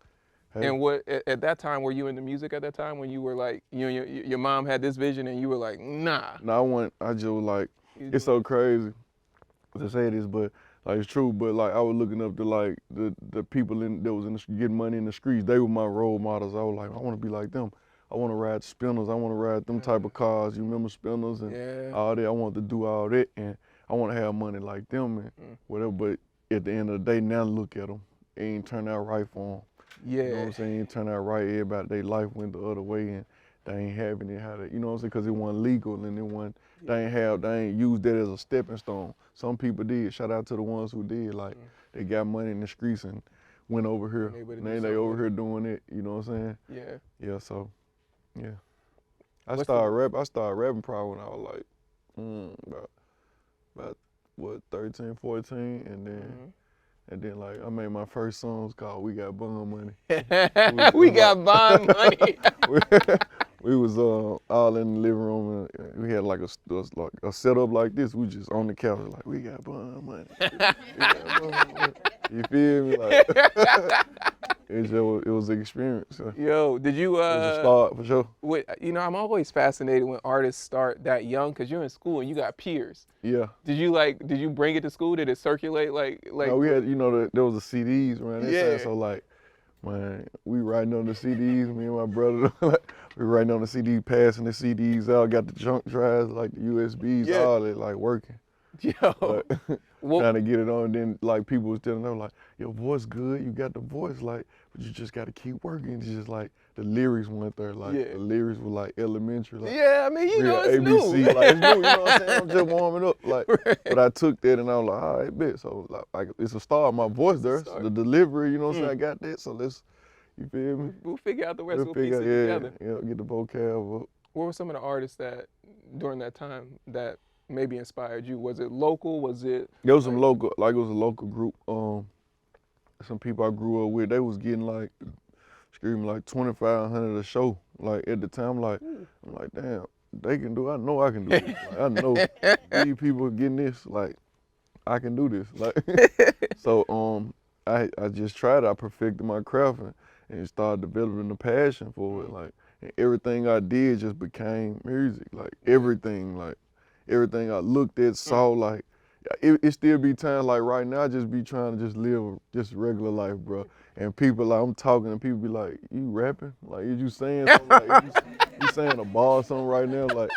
hey. And what at that time, were you into music at that time when you were like, you and your mom had this vision and you were like, nah? No, I just was like, it's so crazy to say this, but like it's true. But like I was looking up to like the people that was getting money in the streets. They were my role models. I was like, I want to be like them. I want to ride spinners. I want to ride them type of cars. You remember spinners and all that. I want to do all that, and I want to have money like them and whatever. But at the end of the day, now look at them. It ain't turned out right for them. Yeah. You know what I'm saying? It ain't turned out right. Everybody, their life went the other way, and they ain't having it how to, you know what I'm saying? Because it wasn't legal, and it wasn't, they ain't used that as a stepping stone. Some people did. Shout out to the ones who did. Like, they got money in the streets and went over here. Now they over here doing it, you know what I'm saying? Yeah. Yeah, so, yeah. I started rapping probably when I was like, about what, 13, 14, and then like I made my first songs called We Got Bond Money. We got bond money. We was all in the living room and we had like a setup like this. We just on the couch like we got bond money. We got bond money. You feel me? Like it was an experience. So. Yo, did you? It was a start for sure. You know, I'm always fascinated when artists start that young because you're in school and you got peers. Yeah. Did you bring it to school? Did it circulate like? No, we had, you know, there was the CDs around that time. So like, man, we writing on the CDs. Me and my brother, we writing on the CD, passing the CDs out. Got the junk drives, like the USBs, all that, like working. Yo. Trying to get it on, then like people was telling them like, your voice good, you got the voice, like, but you just gotta keep working. It's just like the lyrics went there, like the lyrics were like elementary, like I mean, you know, it's ABC, new. like it's new, you know what I'm saying? I'm just warming up, like, but I took that and I was like, all right, bet. So like it's a start, my voice there, so the delivery, you know what I'm saying? I got that, so let's, you feel me? We'll figure out the rest. We'll piece it together. Yeah, get the vocab up. What were some of the artists that during that time that maybe inspired you? Was it local? Was it? There was some local, like it was a local group. Some people I grew up with, they was getting like, screaming like 2,500 a show. Like at the time, like I'm like, damn, they can do. I know I can do this. Like, I know these people getting this. Like I can do this. Like so, I just tried it. I perfected my craft and started developing the passion for it. Like and everything I did just became music. Like everything I looked at, saw, like, it still be times like right now, I just be trying to just live just regular life, bro. And people, like, I'm talking and people be like, you rapping? Like, is you saying something? Like, you saying a bar or something right now? Like,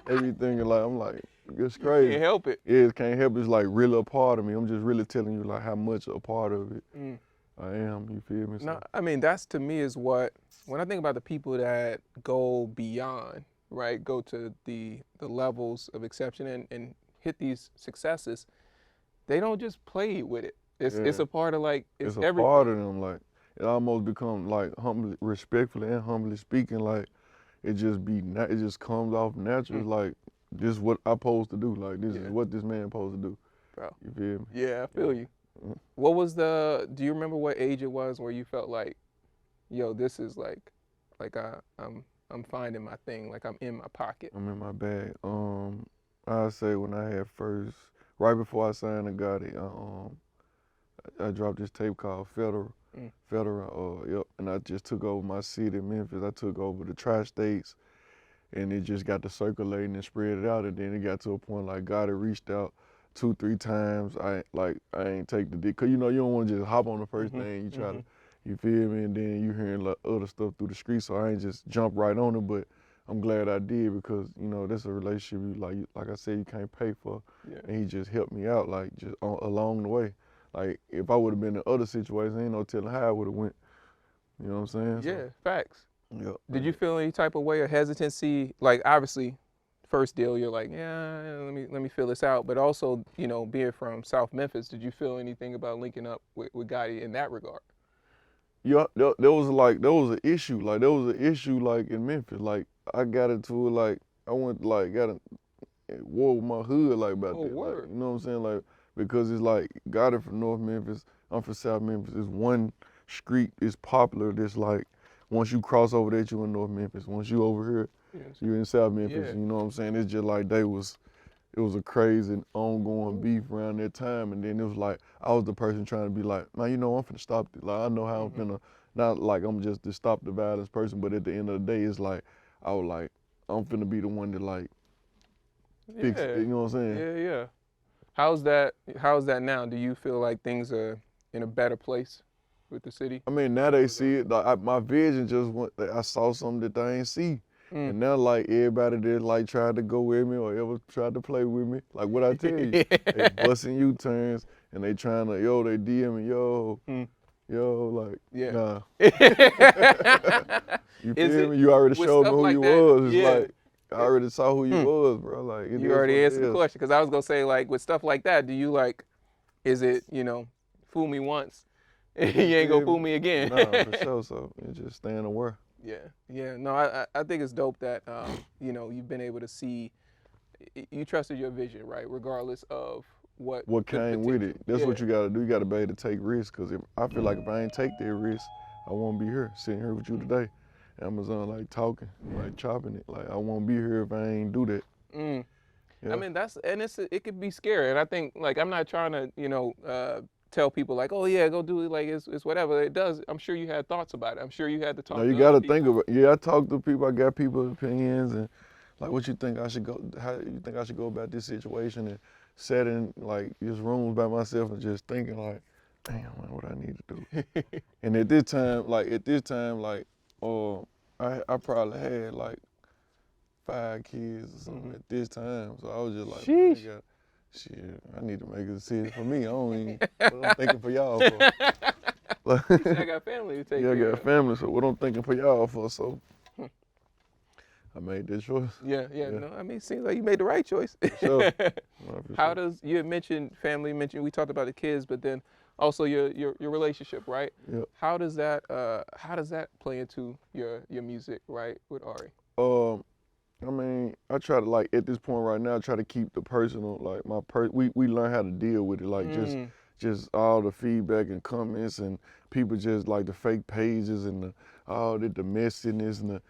everything, like, I'm like, it's crazy. Can't help it. Yeah, it can't help it. It's like really a part of me. I'm just really telling you, like, how much a part of it I am, you feel me? So. No, I mean, that's to me is what, when I think about the people that go beyond, right, go to the levels of exception and hit these successes, they don't just play with it. It's a part of like it's a everything. part of them. Like it almost become like humbly, respectfully and humbly speaking. Like it just comes off natural. Like this is what I'm supposed to do. Like this is what this man supposed to do. Bro. You feel me? Yeah, I feel you. What was do you remember what age it was where you felt like, yo, this is like I'm finding my thing, like I'm in my pocket. I'm in my bag. I say when I had right before I signed to Gotti, I dropped this tape called Federal. federal. Yep. And I just took over my city, Memphis. I took over the tri-states, and it just got to circulating and spread it out. And then it got to a point like God had reached out 2-3 times. I ain't take the dick, cause you know you don't want to just hop on the first thing. You try to, you feel me? And then you hearing like other stuff through the streets, so I ain't just jump right on it. But I'm glad I did, because you know that's a relationship like I said, you can't pay for. And he just helped me out like just along the way. Like if I would have been in other situations, ain't no telling how I would have went. You know what I'm saying? Yeah, facts. Yep. Did you feel any type of way or hesitancy? Like obviously, first deal, you're like, yeah, let me feel this out. But also, you know, being from South Memphis, did you feel anything about linking up with Gotti in that regard? Yeah, there was an issue. Like there was an issue like in Memphis. Like I got into it, like I went like got a war with my hood like about that. Word. Like, you know what I'm saying? Like because it's like Gotti from North Memphis, I'm from South Memphis. It's one street is popular that's like once you cross over that you in North Memphis. Once you over here, you in South Memphis. You know what I'm saying? It's just like it was a crazy ongoing beef around that time. And then it was like I was the person trying to be like, man, you know I'm finna stop this. Like I know how I'm finna, not like I'm just to stop the violence person, but at the end of the day, it's like I was like I'm finna be the one that like fix it. You know what I'm saying? Yeah. How's that now? Do you feel like things are in a better place with the city? I mean, now they see it. Like my vision just went. I saw something that they ain't see, and now like everybody that like tried to go with me or ever tried to play with me, like what I tell you, they busting U-turns and they trying to they DMing like nah. You feel me? You already showed me who you was. It's like I already saw who you was, bro. Like you already answered the question, because I was gonna say like with stuff like that, do you like, is it fool me once? You ain't gonna fool me again. Nah, for sure. So you just staying aware. Yeah. No, I think it's dope that you've been able to see. You trusted your vision, right? Regardless of what came with it. That's what you gotta do. You gotta be able to take risks. Cause I feel like if I ain't take that risk, I won't be here, sitting here with you today. Amazon like talking, like chopping it. Like I won't be here if I ain't do that. Yeah. I mean it could be scary, and I think like I'm not trying to tell people like, oh yeah, go do it, like it's whatever. It does. I'm sure you had thoughts about it. I'm sure you had to talk. No, you gotta think about. Yeah, I talk to people. I got people's opinions and like, what you think I should go? How you think I should go about this situation? And sat in like just rooms by myself and just thinking like, damn, man, what I need to do. And at this time, I probably had like 5 kids or something at this time. So I was just like, man, shit, I need to make a decision for me. I don't even, what I'm thinking for y'all for. I got family to take care of. Yeah, I got family, so what I'm thinking for y'all for, so I made that choice. Yeah. No, I mean, it seems like you made the right choice. Sure. How does, you had mentioned family, we talked about the kids, but then also your relationship, right? Yep. How does that play into your music, right, with Ari? I mean, I try to, like, at this point right now, I try to keep the personal, like, we learn how to deal with it, like, just all the feedback and comments and people just, like, the fake pages and all the messiness and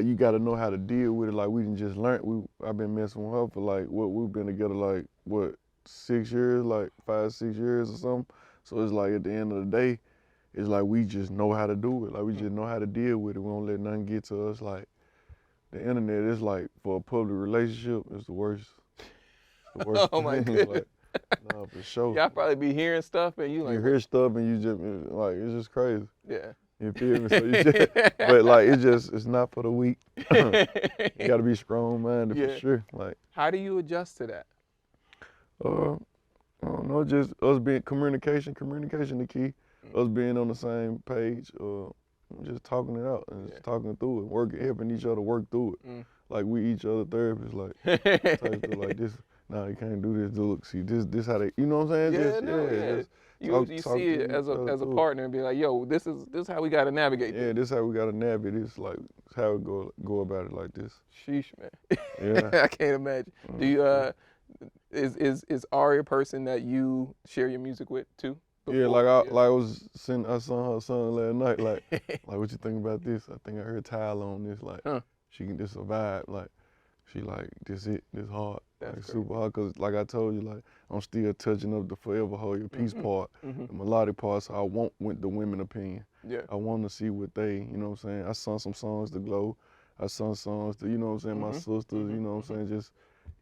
you got to know how to deal with it. Like, we didn't just learn. I've been messing with her for, like, we've been together, like, 6 years, like 5, 6 years or something. So it's like, at the end of the day, it's like we just know how to do it. Like, we just know how to deal with it. We don't let nothing get to us. Like, the internet is like, for a public relationship, it's the worst. The worst oh my goodness. Like, no, for sure. Y'all probably be hearing stuff and you like. You hear stuff and you just, like, it's just crazy. Yeah. You feel me? So you just, but like, it's not for the weak. You gotta be strong-minded for sure. Like. How do you adjust to that? I don't know, just us being communication the key. Us being on the same page, just talking it out and just talking through it, helping each other work through it. Like we each other therapists, like type of like this. Nah, you can't do this. Look, see, this how they, you know what I'm saying? You see it as a partner and be like, yo, this is how we gotta navigate. Yeah, this how we gotta navigate. This like how we go about it like this. Sheesh, man. Yeah. I can't imagine. Do you is Ari a person that you share your music with too? Before? Yeah, like I saw her son last night. Like what you think about this? I think I heard Tyler on this. Like she can just survive. Like she like, this hard. That's like crazy. super hard, cause like I told you, like I'm still touching up the forever hold your peace part, the melodic part, so I want the women opinion. Yeah. I want to see what they, you know what I'm saying? I sung some songs to Glow. I sung songs to, you know what I'm saying, my sisters, you know what I'm saying? Just,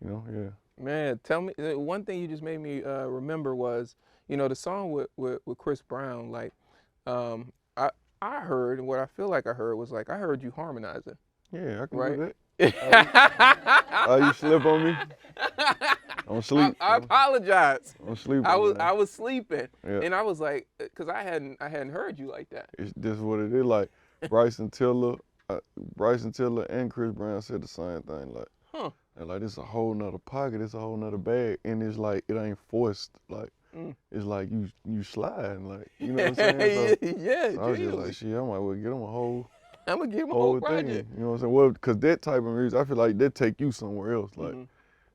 you know, yeah. Man, tell me, one thing you just made me remember was, you know, the song with Chris Brown, like, I heard, and what I feel like I heard was like, I heard you harmonizing. Yeah, I can Right. do that. Oh, you slip on me? I'm asleep. I apologize. I'm sleeping. I was sleeping, Yeah. and I was like, cause I hadn't heard you like that. It's just what it is. Like Bryson Tiller and Chris Brown said the same thing. Like, and like this a whole nother pocket, it's a whole nother bag, and it's like it ain't forced. Like it's like you sliding. Like, you know what I'm saying? So, yeah. so I was just like, shit, I might well get them a whole. I'm gonna give him a whole thing. project. You know what I'm saying? Well, because that type of music, I feel like that take you somewhere else. Like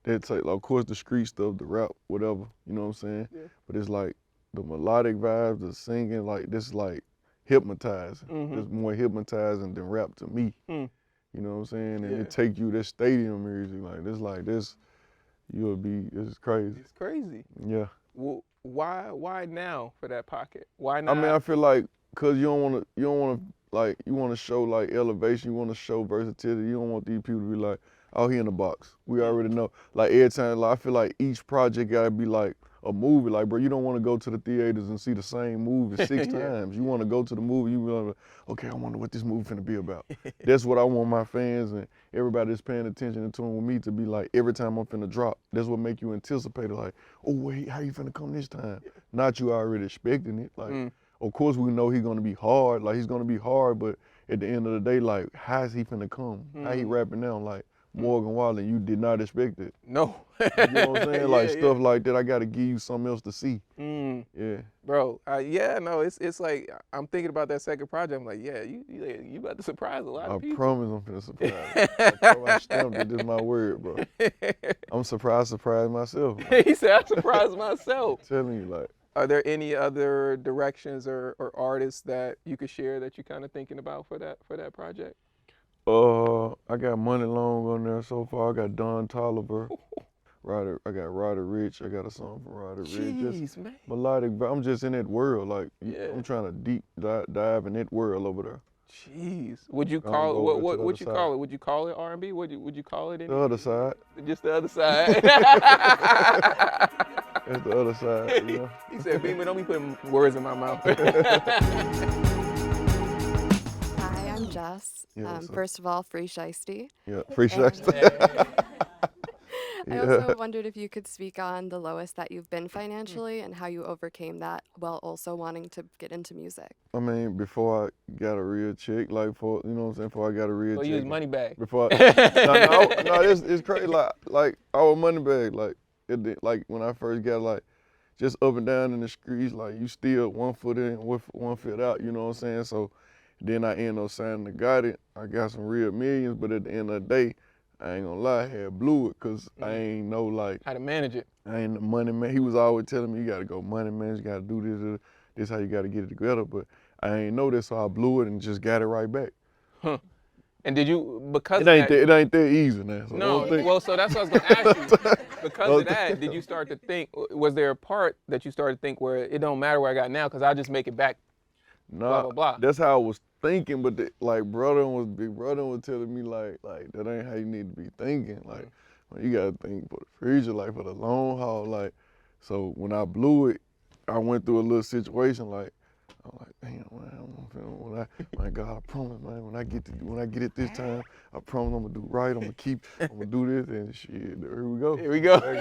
that take, like, of course, the street stuff, the rap, whatever. You know what I'm saying? Yeah. But it's like the melodic vibes, the singing, like this, like hypnotizing. It's more hypnotizing than rap to me. You know what I'm saying? And it take you this stadium music, like this. It's crazy. It's crazy. Yeah. Well, why now for that pocket? Why not? I mean, I feel like because you don't want to. Like, you want to show, like, elevation. You want to show versatility. You don't want these people to be like, oh, he in the box. We already know. Like, every time, like, I feel like each project got to be like a movie. Like, bro, you don't want to go to the theaters and see the same movie 6 times. You want to go to the movie, you be like, okay, I wonder what this movie finna be about. That's what I want my fans and everybody that's paying attention to with me to be like, every time I'm finna drop. That's what make you anticipate it. Like, oh, wait, how you finna come this time? Not you already expecting it. Like, of course, we know he's gonna be hard. Like, he's gonna be hard, but at the end of the day, like, how's he finna come? How he rapping now? Like, Morgan Wallen, you did not expect it. No. You know what I'm saying? Like, stuff like that, I gotta give you something else to see. Yeah. Bro, it's like, I'm thinking about that second project. I'm like, yeah, you about to surprise a lot of people. I promise I'm finna surprise. I stamped it, this is my word, bro. I'm surprise myself. He said, I surprised myself. I'm telling you, like. Are there any other directions or artists that you could share that you're kind of thinking about for that project? I got Money Long on there so far. I got Don Tolliver. I got Ryder Rich. I got a song from Ryder Rich. Just man. Melodic. I'm just in that world. Like, I'm trying to deep dive in that world over there. Jeez. Would you call it what you call it? Would you call it R&B? Would you call it anything? The other side. Just the other side. That's the other side. You know? He said, Bimma, don't be putting words in my mouth. Hi, I'm Jess. First of all, free shiesty. Yeah, free shiesty. I also wondered if you could speak on the lowest that you've been financially and how you overcame that while also wanting to get into music. I mean, before I got a real chick, like, you know what I'm saying, before I got a real chick. You was Moneybagg. Before it's crazy. Like I was Moneybagg. Like when I first got, like, just up and down in the streets, like, you still 1 foot in, 1 foot out, you know what I'm saying? So then I ended up signing to Got It. I got some real millions, but at the end of the day, I ain't gonna lie, I had blew it because I ain't know, like, how to manage it. I ain't the money man. He was always telling me, you gotta go money man, you gotta do this how you gotta get it together. But I ain't know this, so I blew it and just got it right back. Huh. And did you, because it ain't that easy now. So no, well, so that's what I was gonna ask you. Because of that, did you start to think, was there a part that you started to think where it don't matter where I got now because I'll just make it back, blah, blah, blah. That's how I was thinking, but big brother was telling me, like that ain't how you need to be thinking. Like, you gotta think for the future, like, for the long haul. Like, so when I blew it, I went through a little situation, like, I'm like, damn, man, my God, I promise, man, when I get it this time, I promise I'm gonna do right. I'm gonna do this, and shit, here we go. Here we go. Like,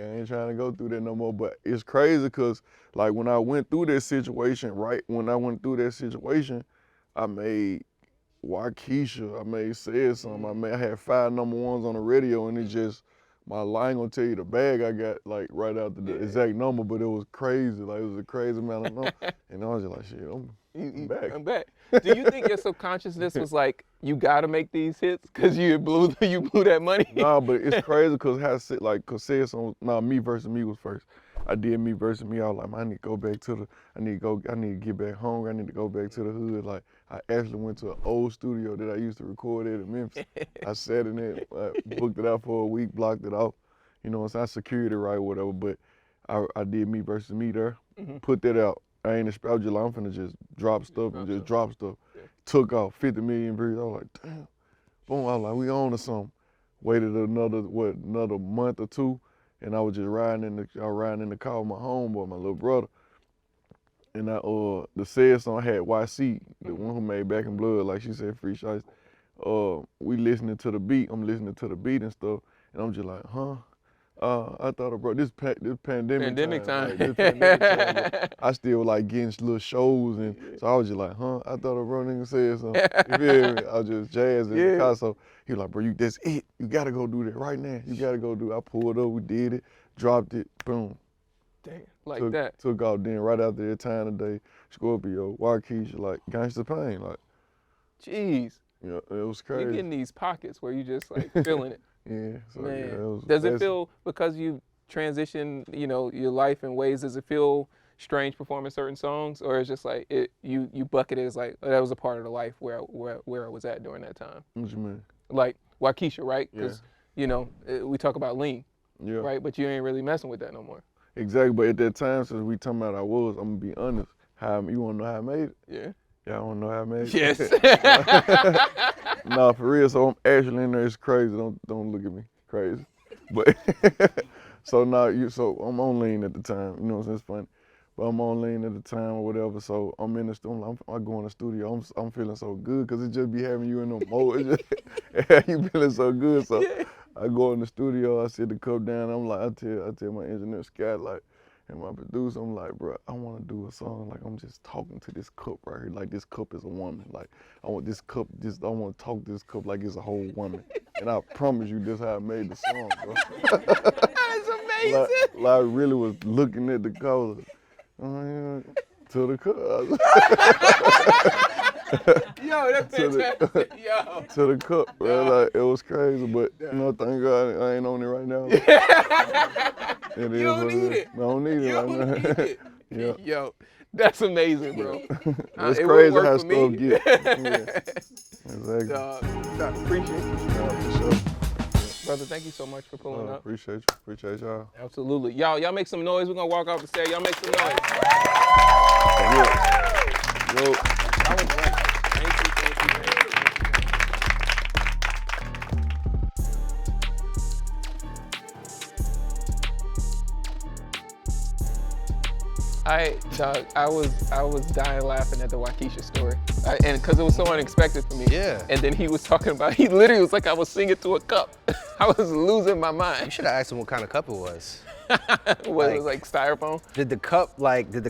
I ain't trying to go through that no more. But it's crazy because, like, when I went through that situation, I made Waukesha, I made Said Something, I had 5 number 1s on the radio, and it just, I ain't gonna tell you the bag I got, like, right after the exact number, but it was crazy. Like, it was a crazy amount of numbers. And I was just like, shit, I'm back. I'm back. Do you think your subconsciousness was like, you gotta make these hits because you blew that money? Nah, but it's crazy because Said Something, me versus me was first. I did Me versus Me. I was like, man, I need to go back to I need to get back home. I need to go back to the hood. Like, I actually went to an old studio that I used to record at in Memphis. I sat in it, booked it out for a week, blocked it off. You know, so I secured it right, whatever. But I did Me versus Me there. Put that out. I ain't expecting, I'm finna just drop stuff and just drop stuff. Yeah. Took off 50 million views. I was like, damn. Boom, I was like, we on to something. Waited another month or two, and I was just riding in the car with my homeboy, my little brother. And the said song had YC, the one who made Back in Blood, like she said, Free Shiesty. We listening to the beat. I'm listening to the beat and stuff, and I'm just like, huh? I thought, bro, this pandemic time. Like, this pandemic time, I still like getting little shows, and so I was just like, huh? I thought a bro nigga said something. You feel me? I was just jazzing in the car. So he was like, bro, that's it. You gotta go do that right now. You gotta go do it. I pulled up, we did it, dropped it, boom. Damn, like that. Took off then right after that time of day, Scorpio, Waukesha, like Gangsta Pain, like. Jeez. Yeah, it was crazy. You get in these pockets where you just like feeling it. Yeah, so man. Yeah, does it feel, because you transition, you know, your life in ways, does it feel strange performing certain songs, or it's just like you bucket it as like, oh, that was a part of the life where I was at during that time? What you mean? Like Waukesha, right? Because you know, we talk about lean, right? But you ain't really messing with that no more. Exactly, but at that time, since we talking about I'm gonna be honest. You wanna know how I made it? Yeah. Yeah, I wanna know how I made it. Yes. Nah, for real. So I'm actually in there. It's crazy. Don't look at me crazy. But so now so I'm on lean at the time. You know what I'm saying? It's funny. But I'm on lean at the time or whatever. So I'm in the studio. I go in the studio. I'm feeling so good because it just be having you in the mode. You feeling so good. So I go in the studio. I sit the cup down. I'm like, I tell my engineer Scott, like, and my producer, I'm like, bro, I want to do a song like I'm just talking to this cup right here. Like, this cup is a woman. Like, I want this cup, I want to talk to this cup like it's a whole woman. And I promise you, this is how I made the song, bro. That's amazing. Like, I really was looking at the colors. To the cup. Yo, that's fantastic. Yo. To the cup, bro. Like, it was crazy, but you know, thank God I ain't on it right now. You don't need it. I don't need it right now. Need it. Yeah. Yo, that's amazing, bro. It's crazy how stuff get. Exactly. Appreciate you. For sure. Brother, thank you so much for pulling up. Appreciate y'all. Absolutely. Y'all make some noise. We're going to walk off the stage. Y'all make some noise. Yo. That was great. Thank you. I was dying laughing at the Waukesha story, and because it was so unexpected for me. Yeah. And then he was talking about, he literally was like, I was singing to a cup. I was losing my mind. You should have asked him what kind of cup it was. It was like styrofoam. Did the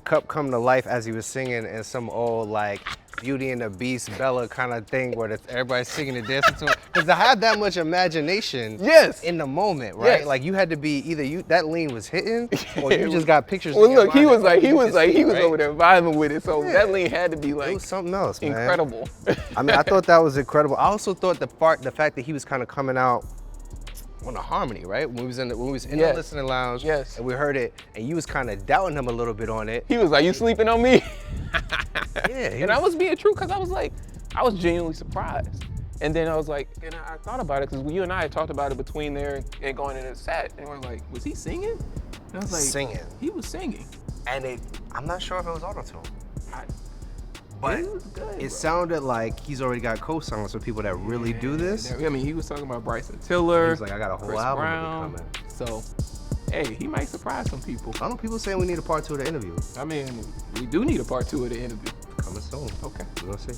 cup come to life as he was singing in some old like Beauty and the Beast, Bella kind of thing where everybody's singing and dancing to it? Because I had that much imagination in the moment, right? Yes. Like you had to be either that lean was hitting or you just got pictures. Well, look, he was over there vibing with it, so that lean had to be like, it was something else, man. Incredible. I mean, I thought that was incredible. I also thought the fact that he was kind of coming out on a harmony, right? When we was in the listening lounge, and we heard it, and you was kind of doubting him a little bit on it. He was like, "You sleeping on me?" Yeah, I was being true because I was like, I was genuinely surprised. And then I was like, and I thought about it because you and I had talked about it between there and going into the set, and we're like, was he singing? And I was like, singing. He was singing. And I'm not sure if it was auto-tune. But it was good, it sounded like he's already got co-songs for people that really do this. I mean, he was talking about Bryson Tiller. He's like, I got a whole Chris album Brown. coming. So, hey, he might surprise some people. I know people saying we need a part 2 of the interview. I mean, we do need a part 2 of the interview. Coming soon. Okay. We're gonna see.